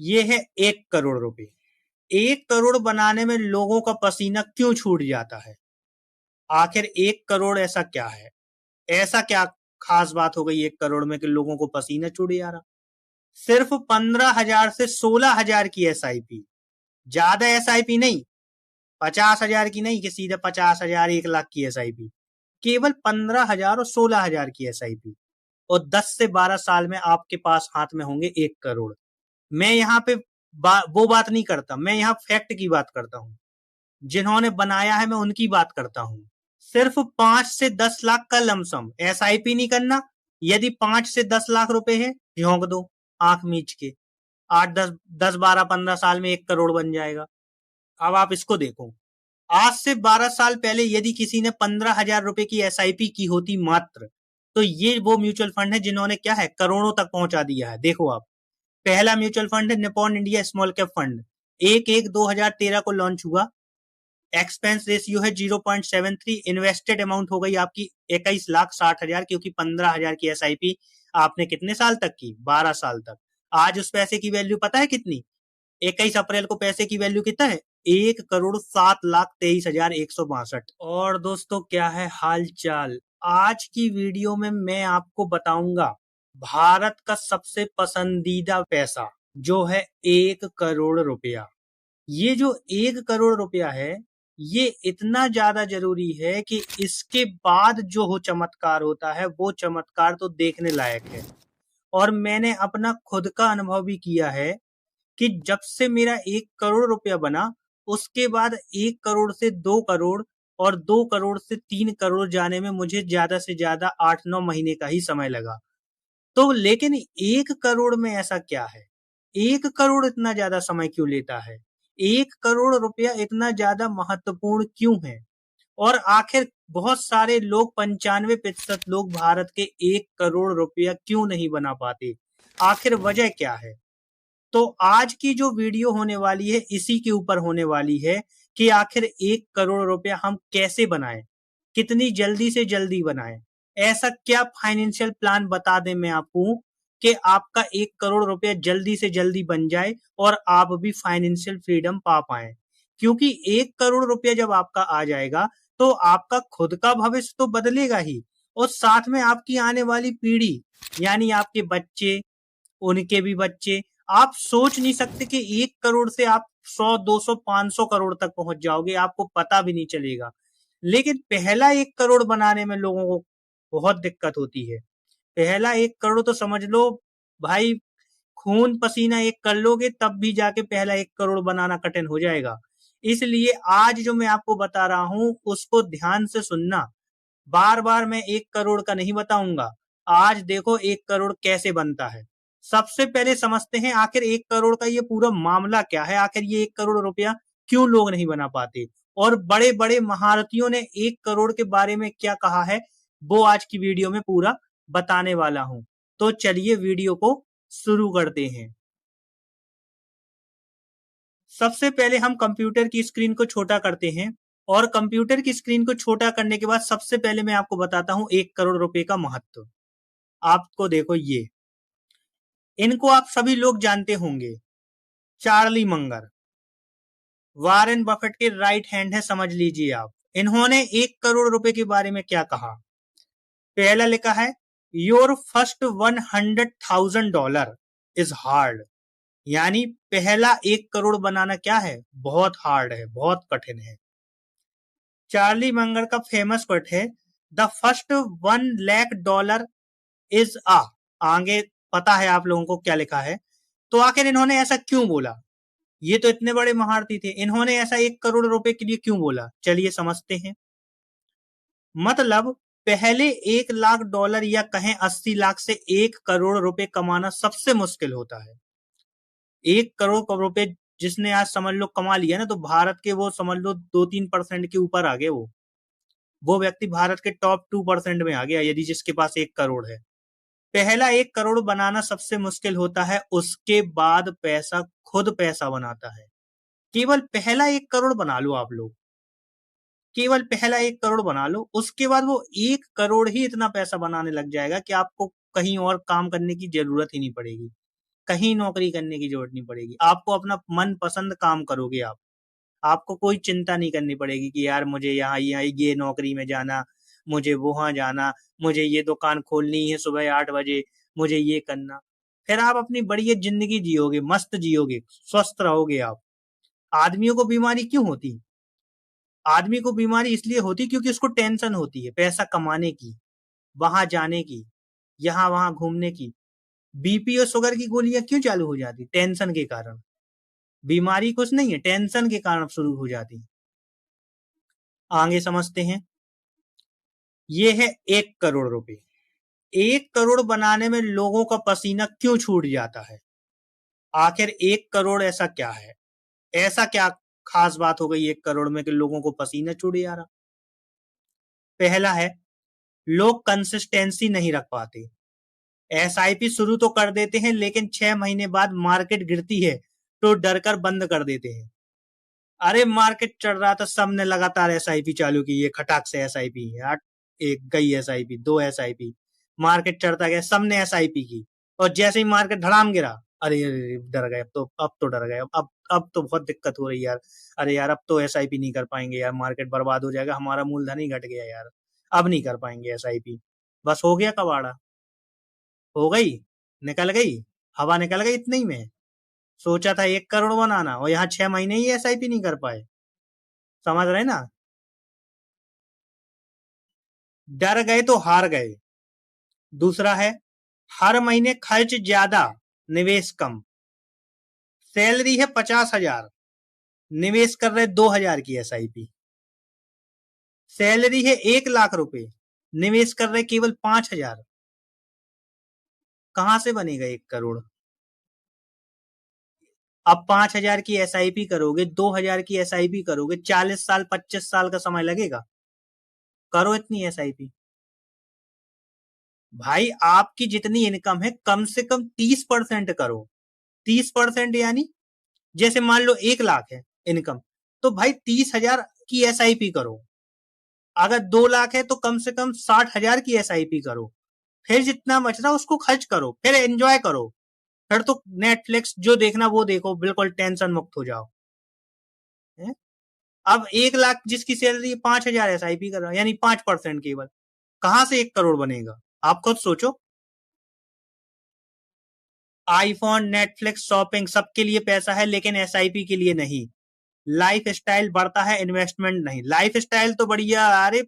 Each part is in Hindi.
ये है 1 करोड़ रुपए। 1 करोड़ बनाने में लोगों का पसीना क्यों छूट जाता है? आखिर 1 करोड़ ऐसा क्या है? ऐसा क्या खास बात हो गई 1 करोड़ में कि लोगों को पसीना छूट जा रहा? सिर्फ 15,000 से 16,000 की एसआईपी, ज्यादा एसआईपी नहीं, 50,000 की नहीं कि सीधे 50,000 1 लाख की एसआईपी, केवल 15,000 और 16,000 की एसआईपी, और 10 से 12 साल में आपके पास हाथ में होंगे 1 करोड़। मैं यहाँ पे वो बात नहीं करता, मैं यहाँ फैक्ट की बात करता हूँ, जिन्होंने बनाया है मैं उनकी बात करता हूँ। सिर्फ 5 से 10 लाख का लमसम, एसआईपी नहीं करना। यदि 5 से 10 लाख रुपए है, झोंक दो आंख मीच के, 8 10 10 12 15 साल में 1 करोड़ बन जाएगा। अब आप इसको देखो, आज से 12 साल पहले यदि किसी ने 15,000 रुपए की एसआईपी की होती मात्र, तो ये वो म्यूचुअल फंड है जिन्होंने क्या है, करोड़ों तक पहुंचा दिया है। देखो आप, पहला म्यूचुअल फंड है Nippon India small cap fund, 1/1/2013 को लॉन्च हुआ। एक्सपेंस रेशियो है 0.73। इन्वेस्टेड अमाउंट हो गई आपकी 21,60,000, क्योंकि 15,000 की एसआईपी आपने कितने साल तक की, 12 साल तक। आज उस पैसे की वैल्यू पता है कितनी? 21 अप्रैल को पैसे की वैल्यू कितना है? 1,07,23,162। और दोस्तों, क्या है हाल चाल? आज की वीडियो में मैं आपको बताऊंगा भारत का सबसे पसंदीदा पैसा, जो है 1 करोड़ रुपया। ये जो 1 करोड़ रुपया है, ये इतना ज्यादा जरूरी है कि इसके बाद जो हो चमत्कार होता है, वो चमत्कार तो देखने लायक है। और मैंने अपना खुद का अनुभव भी किया है कि जब से मेरा 1 करोड़ रुपया बना, उसके बाद 1 करोड़ से 2 करोड़ और 2 करोड़ से 3 करोड़ जाने में मुझे ज्यादा से ज्यादा 8-9 महीने का ही समय लगा। तो लेकिन 1 करोड़ में ऐसा क्या है? 1 करोड़ इतना ज्यादा समय क्यों लेता है? 1 करोड़ रुपया इतना ज्यादा महत्वपूर्ण क्यों है? और आखिर बहुत सारे लोग, 95% लोग भारत के 1 करोड़ रुपया क्यों नहीं बना पाते? आखिर वजह क्या है? तो आज की जो वीडियो होने वाली है, इसी के ऊपर होने वाली है कि आखिर 1 करोड़ रुपया हम कैसे बनाएं, कितनी जल्दी से जल्दी बनाएं। ऐसा क्या फाइनेंशियल प्लान बता दें मैं आपको कि आपका 1 करोड़ रुपया जल्दी से जल्दी बन जाए और आप भी फाइनेंशियल फ्रीडम पा पाए। क्योंकि 1 करोड़ रुपया जब आपका आ जाएगा, तो आपका खुद का भविष्य तो बदलेगा ही, और साथ में आपकी आने वाली पीढ़ी, यानी आपके बच्चे, उनके भी बच्चे, आप सोच नहीं सकते कि 1 करोड़ से आप 100 200 500 करोड़ तक पहुंच जाओगे, आपको पता भी नहीं चलेगा। लेकिन पहला 1 करोड़ बनाने में लोगों को बहुत दिक्कत होती है। पहला 1 करोड़ तो समझ लो भाई, खून पसीना एक कर लोगे तब भी जाके पहला 1 करोड़ बनाना कठिन हो जाएगा। इसलिए आज जो मैं आपको बता रहा हूं, उसको ध्यान से सुनना। बार बार मैं 1 करोड़ का नहीं बताऊंगा। आज देखो 1 करोड़ कैसे बनता है। सबसे पहले समझते हैं आखिर 1 करोड़ का ये पूरा मामला क्या है, आखिर ये 1 करोड़ रुपया क्यों लोग नहीं बना पाते, और बड़े बड़े महारथियों ने 1 करोड़ के बारे में क्या कहा है, वो आज की वीडियो में पूरा बताने वाला हूं। तो चलिए वीडियो को शुरू करते हैं। सबसे पहले हम कंप्यूटर की स्क्रीन को छोटा करते हैं, और कंप्यूटर की स्क्रीन को छोटा करने के बाद सबसे पहले मैं आपको बताता हूं 1 करोड़ रुपए का महत्व। आपको देखो, ये इनको आप सभी लोग जानते होंगे, चार्ली मंगर, वारेन बफेट के राइट हैंड है, समझ लीजिए आप। इन्होंने 1 करोड़ रुपए के बारे में क्या कहा? पहला लिखा है, योर फर्स्ट $100,000 इज हार्ड। यानी पहला 1 करोड़ बनाना क्या है, बहुत हार्ड है, बहुत कठिन है। चार्ली मंगर का फेमस कोट है, द फर्स्ट $1 लाख इज आ। आगे पता है आप लोगों को क्या लिखा है। तो आखिर इन्होंने ऐसा क्यों बोला? ये तो इतने बड़े महारथी थे, इन्होंने ऐसा 1 करोड़ रुपए के लिए क्यों बोला, चलिए समझते हैं। मतलब पहले $1 लाख या कहें 80 लाख से 1 करोड़ रुपए कमाना सबसे मुश्किल होता है। 1 करोड़ रुपए जिसने आज समझ लो कमा लिया ना, तो भारत के वो समझ लो 2-3% के ऊपर आ गए। वो व्यक्ति भारत के टॉप 2% में आ गया, यदि जिसके पास 1 करोड़ है। पहला 1 करोड़ बनाना सबसे मुश्किल होता है, उसके बाद पैसा खुद पैसा बनाता है। केवल पहला 1 करोड़ बना लो आप लोग, केवल पहला 1 करोड़ बना लो, उसके बाद वो 1 करोड़ ही इतना पैसा बनाने लग जाएगा कि आपको कहीं और काम करने की जरूरत ही नहीं पड़ेगी। कहीं नौकरी करने की जरूरत नहीं पड़ेगी। आपको अपना मनपसंद काम करोगे आप। आपको कोई चिंता नहीं करनी पड़ेगी कि यार मुझे यहाँ यहाँ ये नौकरी में जाना, मुझे वहां जाना, मुझे ये दुकान खोलनी है सुबह 8 बजे, मुझे ये करना। फिर आप अपनी बढ़िया जिंदगी जियोगे, मस्त जियोगे, स्वस्थ रहोगे आप। आदमियों को बीमारी क्यों होती? आदमी को बीमारी इसलिए होती क्योंकि उसको टेंशन होती है पैसा कमाने की, वहां जाने की, यहाँ वहां घूमने की। बीपी और शुगर की गोलियां क्यों चालू हो जाती? टेंशन के कारण। बीमारी कुछ नहीं है, टेंशन के कारण शुरू हो जाती। आगे समझते हैं। ये है 1 करोड़ रुपए। 1 करोड़ बनाने में लोगों का पसीना क्यों छूट जाता है? आखिर 1 करोड़ ऐसा क्या है? ऐसा क्या खास बात हो गई 1 करोड़ में कि लोगों को पसीना छूट जा रहा? पहला है, लोग कंसिस्टेंसी नहीं रख पाते। एसआईपी शुरू तो कर देते हैं लेकिन 6 महीने बाद मार्केट गिरती है तो डरकर बंद कर देते हैं। अरे मार्केट चढ़ रहा था, सबने लगातार एसआईपी चालू की, ये खटाक से एसआईपी यार, एक गई एसआईपी, 2 एसआईपी, मार्केट चढ़ता गया, सबने एसआईपी की। और जैसे ही मार्केट धड़ाम गिरा, अरे अरे, डर गए, अब तो डर गए, अब तो बहुत दिक्कत हो रही यार। अरे यार अब तो एसआईपी नहीं कर पाएंगे यार, मार्केट बर्बाद हो जाएगा, हमारा मूलधन ही घट गया यार, अब नहीं कर पाएंगे एसआईपी। बस हो गया कबाड़ा, हो गई, निकल गई, हवा निकल गई इतने ही में। सोचा था 1 करोड़ बनाना और यहाँ 6 महीने ही एसआईपी नहीं कर पाए। समझ रहे ना? डर गए तो हार गए। दूसरा है, हर महीने खर्च ज्यादा, निवेश कम। सैलरी है 50,000, निवेश कर रहे 2,000 की एसआईपी। सैलरी है 1 लाख रुपए, निवेश कर रहे केवल 5,000। कहां से बनेगा 1 करोड़? अब 5,000 की एसआईपी करोगे, 2,000 की एसआईपी करोगे, 40 साल 25 साल का समय लगेगा। करो इतनी एसआईपी। भाई आपकी जितनी इनकम है कम से कम 30% करो। 30% यानी, जैसे मान लो 1 लाख है इनकम, तो भाई 30,000 की एसआईपी करो। अगर 2 लाख है तो कम से कम 60,000 की एसआईपी करो। फिर जितना बच रहा उसको खर्च करो, फिर एंजॉय करो। फिर तो नेटफ्लिक्स जो देखना वो देखो, बिल्कुल टेंशन मुक्त हो जाओ। है? अब 1 लाख जिसकी सैलरी 5,000 एसआईपी कर रहा है, यानी 5% केवल, कहां से 1 करोड़ बनेगा? आप खुद सोचो। आईफोन, नेटफ्लिक्स, शॉपिंग सबके लिए पैसा है लेकिन एसआईपी के लिए नहीं। लाइफ स्टाइल बढ़ता है, इन्वेस्टमेंट नहीं। लाइफ स्टाइल तो बढ़िया, अरे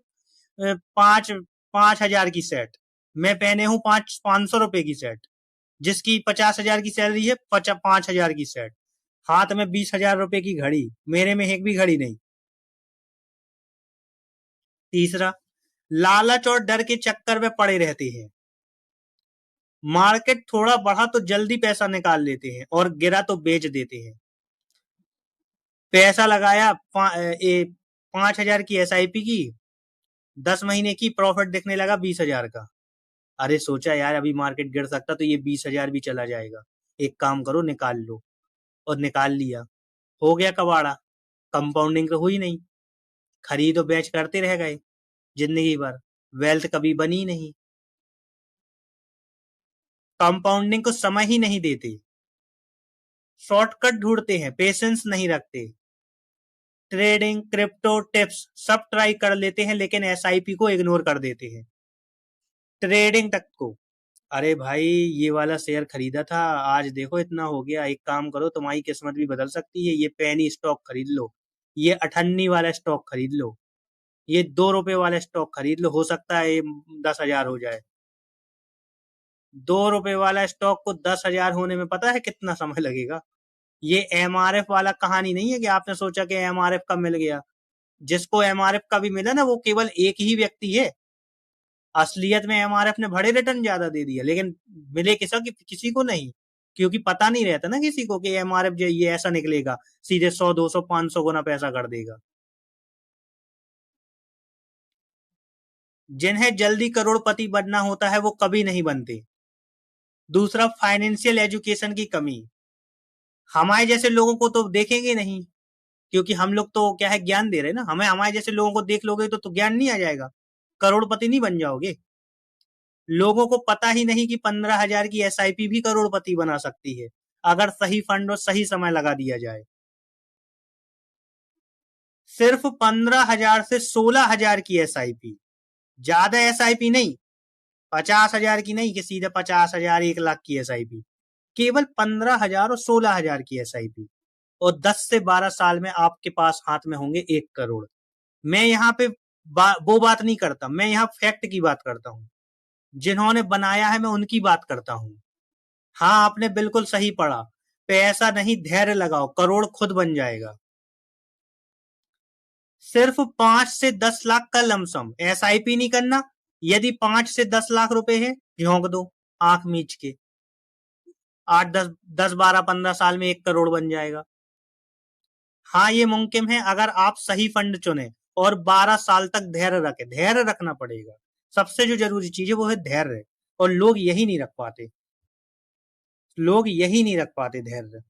5,000 की सेट मैं पहने हूं, 500 रुपए की सेट। जिसकी 50,000 की सैलरी है, 5,000 की सेट। हाथ में 20,000 रुपए की घड़ी, मेरे में एक भी घड़ी नहीं। तीसरा, लालच और डर के चक्कर में पड़े रहते हैं। मार्केट थोड़ा बढ़ा तो जल्दी पैसा निकाल लेते हैं और गिरा तो बेच देते हैं। पैसा लगाया 5,000 की एसआईपी की, 10 महीने की, प्रॉफिट दिखने लगा 20,000 का। अरे सोचा यार अभी मार्केट गिर सकता तो ये 20,000 भी चला जाएगा, एक काम करो निकाल लो। और निकाल लिया, हो गया कबाड़ा। कंपाउंडिंग तो हुई नहीं, खरीद और बेच करते रह गए जिंदगी भर, वेल्थ कभी बनी नहीं। कंपाउंडिंग को समय ही नहीं देते, शॉर्टकट ढूंढते हैं, पेशेंस नहीं रखते। ट्रेडिंग, क्रिप्टो, टिप्स सब ट्राई कर लेते हैं लेकिन एसआईपी को इग्नोर कर देते हैं। ट्रेडिंग तक को, अरे भाई ये वाला शेयर खरीदा था, आज देखो इतना हो गया, एक काम करो तुम्हारी किस्मत भी बदल सकती है, ये पेनी स्टॉक खरीद लो, ये 98 वाला स्टॉक खरीद लो, ये 2 रुपए वाला स्टॉक खरीद लो, हो सकता है ये 10,000 हो जाए। 2 रुपए वाला स्टॉक को 10,000 होने में पता है कितना समय लगेगा? ये एमआरएफ वाला कहानी नहीं है कि आपने सोचा कि एमआरएफ का मिल गया। जिसको एमआरएफ का भी मिला ना वो केवल एक ही व्यक्ति है। असलियत में एमआरएफ ने बड़े रिटर्न ज्यादा दे दिया लेकिन मिले किसी को नहीं, क्योंकि पता नहीं रहता ना किसी को कि एमआरएफ जो ये ऐसा निकलेगा, सीधे 100 200 500 गुना पैसा कर देगा। जिन्हें जल्दी करोड़पति बनना होता है वो कभी नहीं बनते। दूसरा, फाइनेंशियल एजुकेशन की कमी। हमारे जैसे लोगों को तो देखेंगे नहीं, क्योंकि हम लोग तो क्या है ज्ञान दे रहे हैं ना, हमें हमारे जैसे लोगों को देख लोगे तो ज्ञान नहीं आ जाएगा, करोड़पति नहीं बन जाओगे। लोगों को पता ही नहीं कि 15,000 की एसआईपी भी करोड़पति बना सकती है, अगर सही फंड और सही समय लगा दिया जाए। सिर्फ 15,000 से 16,000 की एसआईपी, ज्यादा एसआईपी नहीं, 50,000 की नहीं कि सीधे 50,000 1 लाख की एसआईपी, केवल 15,000 और 16,000 की एसआईपी, और 10 से 12 साल में आपके पास हाथ में होंगे 1 करोड़। मैं यहाँ पे वो बात नहीं करता, मैं यहाँ फैक्ट की बात करता हूँ, जिन्होंने बनाया है मैं उनकी बात करता हूँ। हाँ, आपने बिल्कुल सही पढ़ा, पैसा नहीं धैर्य लगाओ, करोड़ खुद बन जाएगा। सिर्फ 5 से 10 लाख का लमसम, एसआईपी नहीं करना। यदि 5 से 10 लाख रुपए है, झोंक दो आंख मीच के, 8 10 10 12 15 साल में 1 करोड़ बन जाएगा। हाँ, ये मुमकिन है अगर आप सही फंड चुने और 12 साल तक धैर्य रखें। धैर्य रखना पड़ेगा, सबसे जो जरूरी चीज है वो है धैर्य, और लोग यही नहीं रख पाते, लोग यही नहीं रख पाते धैर्य।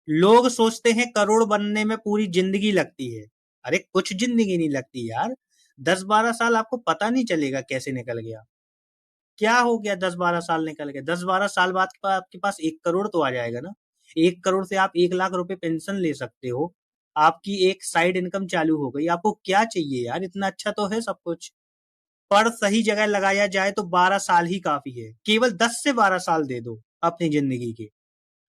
लोग सोचते हैं करोड़ बनने में पूरी जिंदगी लगती है। अरे कुछ जिंदगी नहीं लगती यार, 10 12 साल आपको पता नहीं चलेगा कैसे निकल गया। क्या हो गया, 10 12 साल निकल गए, 10 12 साल बाद आपके पास 1 करोड़ तो आ जाएगा ना। 1 करोड़ से आप 1 लाख रुपए पेंशन ले सकते हो, आपकी एक साइड इनकम चालू हो गई। आपको क्या चाहिए यार, इतना अच्छा तो है सब कुछ। पर सही जगह लगाया जाए तो 12 साल ही काफी है, केवल 10 से 12 साल दे दो अपनी जिंदगी के,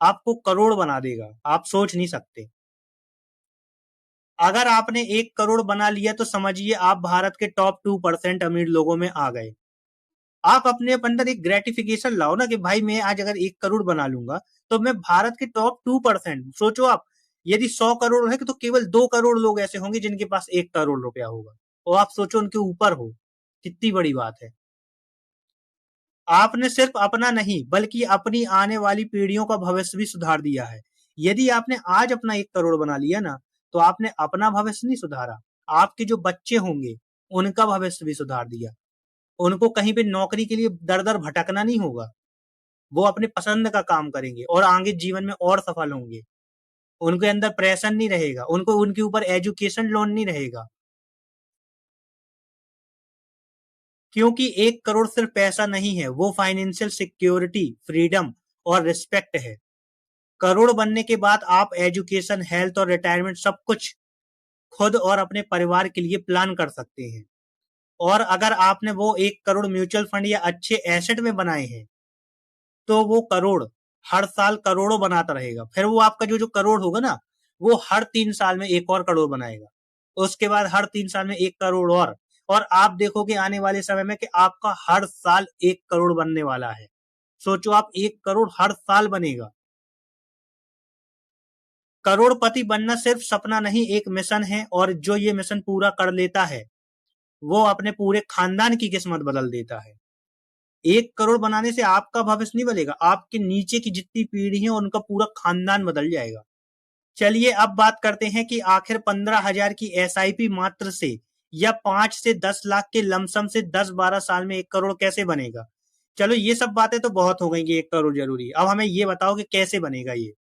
आपको करोड़ बना देगा, आप सोच नहीं सकते। अगर आपने 1 करोड़ बना लिया तो समझिए आप भारत के टॉप 2% अमीर लोगों में आ गए। आप अपने अंदर एक ग्रेटिफिकेशन लाओ ना कि भाई मैं आज अगर 1 करोड़ बना लूंगा तो मैं भारत के टॉप 2%। सोचो आप, यदि 100 करोड़ है तो केवल 2 करोड़ लोग ऐसे होंगे जिनके पास 1 करोड़ रुपया होगा, और आप सोचो उनके ऊपर हो, कितनी बड़ी बात है। आपने सिर्फ अपना नहीं बल्कि अपनी आने वाली पीढ़ियों का भविष्य भी सुधार दिया है। यदि आपने आज अपना 1 करोड़ बना लिया ना, तो आपने अपना भविष्य नहीं सुधारा, आपके जो बच्चे होंगे उनका भविष्य भी सुधार दिया। उनको कहीं पे नौकरी के लिए दर दर भटकना नहीं होगा, वो अपने पसंद का काम करेंगे और आगे जीवन में और सफल होंगे। उनके अंदर प्रेशर नहीं रहेगा, उनको उनके ऊपर एजुकेशन लोन नहीं रहेगा, क्योंकि 1 करोड़ सिर्फ पैसा नहीं है, वो फाइनेंशियल सिक्योरिटी, फ्रीडम और रिस्पेक्ट है। करोड़ बनने के बाद आप एजुकेशन, हेल्थ और रिटायरमेंट सब कुछ खुद और अपने परिवार के लिए प्लान कर सकते हैं। और अगर आपने वो 1 करोड़ म्यूचुअल फंड या अच्छे एसेट में बनाए हैं, तो वो करोड़ हर साल करोड़ों बनाता रहेगा। फिर वो आपका जो जो करोड़ होगा ना, वो हर 3 साल में एक और करोड़ बनाएगा, उसके बाद हर 3 साल में 1 करोड़ और आप देखोगे आने वाले समय में कि आपका हर साल 1 करोड़ बनने वाला है। सोचो आप, 1 करोड़ हर साल बनेगा। करोड़पति बनना सिर्फ सपना नहीं, एक मिशन है, और जो ये मिशन पूरा कर लेता है वो अपने पूरे खानदान की किस्मत बदल देता है। 1 करोड़ बनाने से आपका भविष्य नहीं बनेगा, आपके नीचे की जितनी पीढ़ी है उनका पूरा खानदान बदल जाएगा। चलिए अब बात करते हैं कि आखिर 15,000 की एसआईपी मात्र से या 5 से 10 लाख के लमसम से 10 12 साल में 1 करोड़ कैसे बनेगा। चलो ये सब बातें तो बहुत हो गई कि 1 करोड़ जरूरी है, अब हमें ये बताओ कि कैसे बनेगा ये।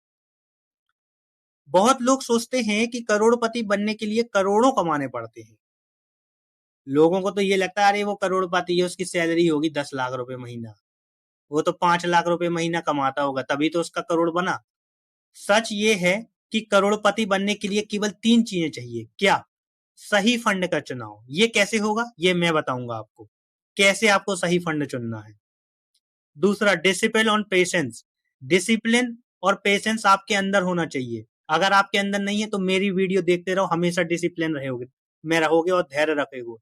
बहुत लोग सोचते हैं कि करोड़पति बनने के लिए करोड़ों कमाने पड़ते हैं। लोगों को तो ये लगता है अरे वो करोड़पति है, उसकी सैलरी होगी 10 लाख रुपए महीना, वो तो 5 लाख रुपए महीना कमाता होगा तभी तो उसका करोड़ बना। सच ये है कि करोड़पति बनने के लिए केवल 3 चीजें चाहिए। क्या? सही फंड का चुनाव। ये कैसे होगा ये मैं बताऊंगा आपको, कैसे आपको सही फंड चुनना है। दूसरा, डिसिप्लिन और पेशेंस। डिसिप्लिन और पेशेंस आपके अंदर होना चाहिए। अगर आपके अंदर नहीं है तो मेरी वीडियो देखते रहो, हमेशा डिसिप्लिन रहोगे, में रहोगे और धैर्य रखोगे।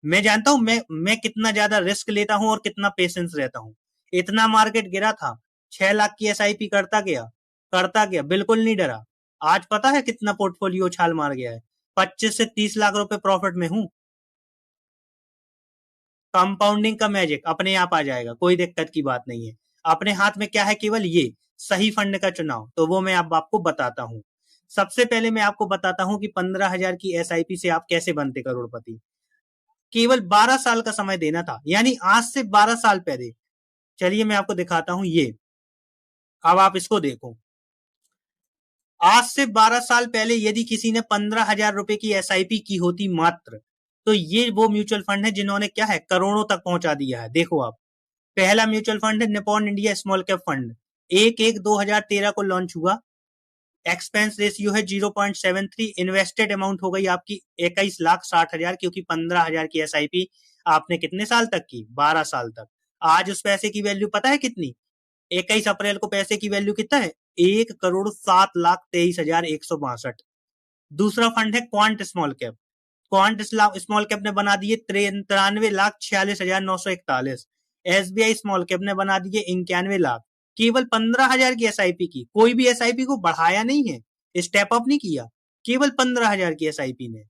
मैं जानता हूं मैं कितना ज्यादा रिस्क लेता हूं और कितना पेशेंस रहता हूं। इतना मार्केट गिरा था, 6 लाख की एसआईपी करता गया, बिल्कुल नहीं डरा। आज पता है कितना पोर्टफोलियो उछाल मार गया है, 25 से 30 लाख रुपए प्रॉफिट में हूं। कंपाउंडिंग का मैजिक अपने आप आ जाएगा, कोई दिक्कत की बात नहीं है। अपने हाथ में क्या है, केवल ये सही फंड का चुनाव, तो वो मैं अब आपको बताता हूँ। सबसे पहले मैं आपको बताता हूँ कि 15,000 की एसआईपी से आप कैसे बनते करोड़पति। केवल 12 साल का समय देना था, यानी आज से 12 साल पहले। चलिए मैं आपको दिखाता हूं ये, अब आप इसको देखो। आज से 12 साल पहले यदि किसी ने 15,000 रुपए की एसआईपी की होती मात्र, तो ये वो म्यूचुअल फंड है जिन्होंने क्या है करोड़ों तक पहुंचा दिया है। देखो आप, पहला म्यूचुअल फंड है Nippon India small cap fund, 1/1/2013 को लॉन्च हुआ। एक्सपेंस रेशियो है 0.73। इन्वेस्टेड अमाउंट हो गई आपकी 21,60,000, क्योंकि 15,000 की एसआईपी आपने कितने साल तक की, 12 साल तक। आज उस पैसे की वैल्यू पता है कितनी, 21 अप्रैल को पैसे की वैल्यू कितना है, 1,07,23,162। दूसरा फंड है quant small cap. Quant small cap ने बना दिए 93,46,941। एसबीआई स्मॉल कैप ने बना दिए 91 लाख। केवल 15,000 की एसआईपी की, कोई भी एसआईपी को बढ़ाया नहीं है, स्टेप अप नहीं किया, केवल 15,000 की एसआईपी ने।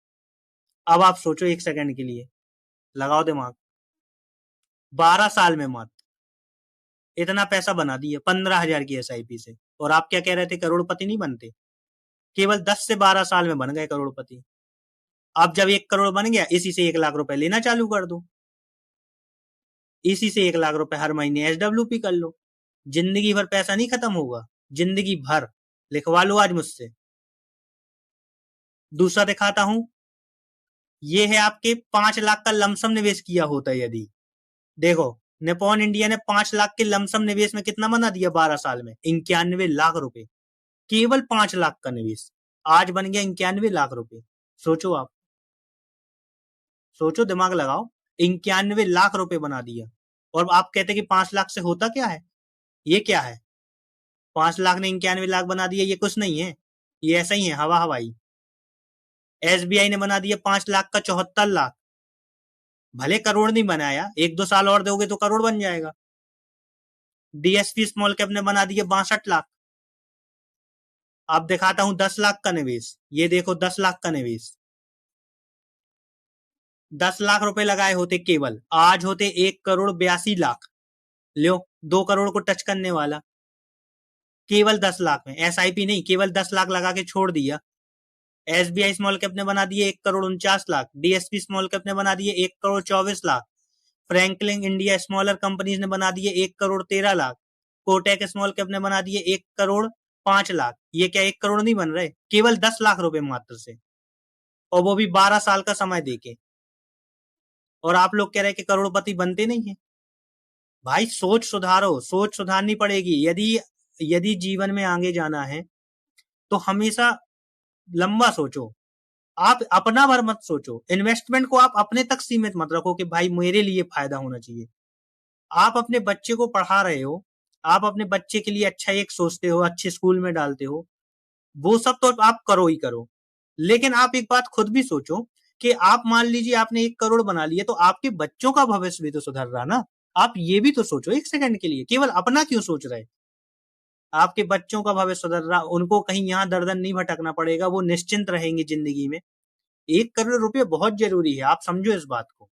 अब आप सोचो एक सेकंड के लिए, लगाओ दिमाग, 12 साल में मत इतना पैसा बना दिया 15,000 की एसआईपी से। और आप क्या कह रहे थे करोड़पति नहीं बनते, केवल 10 से 12 साल में बन गए करोड़पति। अब जब 1 करोड़ बन गया, इसी से 1 लाख रुपए लेना चालू कर दो, इसी से 1 लाख रुपए हर महीने एसडब्ल्यूपी कर लो। जिंदगी भर पैसा नहीं खत्म होगा, जिंदगी भर। लिखवा लो आज मुझसे। दूसरा दिखाता हूं, ये है आपके 5 लाख का लमसम निवेश किया होता है यदि। देखो, निपॉन इंडिया ने 5 लाख के लमसम निवेश में कितना बना दिया 12 साल में, 91 लाख रुपए। केवल 5 लाख का निवेश आज बन गया 91 लाख रुपए। सोचो आप, सोचो, दिमाग लगाओ, 91 लाख रुपए बना दिया। और आप कहते कि 5 लाख से होता क्या है, ये क्या है, 5 लाख ने 91 लाख बना दिया, ये कुछ नहीं है, ये ऐसा ही है, हवा हवाई। एसबीआई ने बना दिया 5 लाख का 74 लाख। भले करोड़ नहीं बनाया, 1-2 साल और दोगे तो करोड़ बन जाएगा। डीएसपी स्मॉल कैप ने बना दिया 62 लाख। अब दिखाता हूं 10 लाख का निवेश, ये देखो 10 लाख का निवेश। 10 लाख रुपए लगाए होते केवल, आज होते 1,82,00,000। लो, 2 करोड़ को टच करने वाला, केवल 10 लाख में। एसआईपी नहीं, केवल 10 लाख लगा के छोड़ दिया। एसबीआई स्मॉल कैप ने बना दिए 1,49,00,000। डीएसपी स्मॉल कैप ने बना दिए 1,24,00,000। फ्रैंकलिन इंडिया स्मॉलर कंपनीज ने बना दिए 1,13,00,000। कोटेक स्मॉल कैप ने बना दिए 1,05,00,000। ये क्या 1 करोड़ नहीं बन रहे, केवल 10 लाख रुपए मात्र से, और वो भी 12 साल का समय देके। और आप लोग कह रहे हैं कि करोड़पति बनते नहीं है। भाई सोच सुधारो, सोच सुधारनी पड़ेगी। यदि यदि जीवन में आगे जाना है तो हमेशा लंबा सोचो। आप अपना भर मत सोचो, इन्वेस्टमेंट को आप अपने तक सीमित मत रखो कि भाई मेरे लिए फायदा होना चाहिए। आप अपने बच्चे को पढ़ा रहे हो, आप अपने बच्चे के लिए अच्छा एक सोचते हो, अच्छे स्कूल में डालते हो, वो सब तो आप करो ही करो। लेकिन आप एक बात खुद भी सोचो कि आप मान लीजिए आपने 1 करोड़ बना लिया, तो आपके बच्चों का भविष्य भी तो सुधर रहा ना। आप ये भी तो सोचो एक सेकंड के लिए, केवल अपना क्यों सोच रहे। आपके बच्चों का भविष्य सुधर रहा, उनको कहीं यहाँ दर्दन नहीं भटकना पड़ेगा, वो निश्चिंत रहेंगे जिंदगी में। 1 करोड़ रुपए बहुत जरूरी है, आप समझो इस बात को।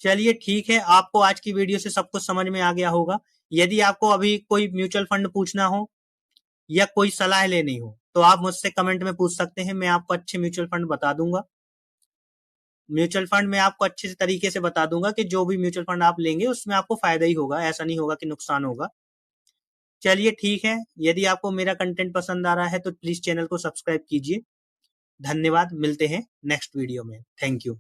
चलिए ठीक है, आपको आज की वीडियो से सब कुछ समझ में आ गया होगा। यदि आपको अभी कोई म्यूचुअल फंड पूछना हो या कोई सलाह लेनी हो तो आप मुझसे कमेंट में पूछ सकते हैं, मैं आपको अच्छे म्यूचुअल फंड बता दूंगा। म्यूचुअल फंड में आपको अच्छे से तरीके से बता दूंगा कि जो भी म्यूचुअल फंड आप लेंगे उसमें आपको फायदा ही होगा, ऐसा नहीं होगा कि नुकसान होगा। चलिए ठीक है, यदि आपको मेरा कंटेंट पसंद आ रहा है तो प्लीज चैनल को सब्सक्राइब कीजिए। धन्यवाद, मिलते हैं नेक्स्ट वीडियो में। Thank you.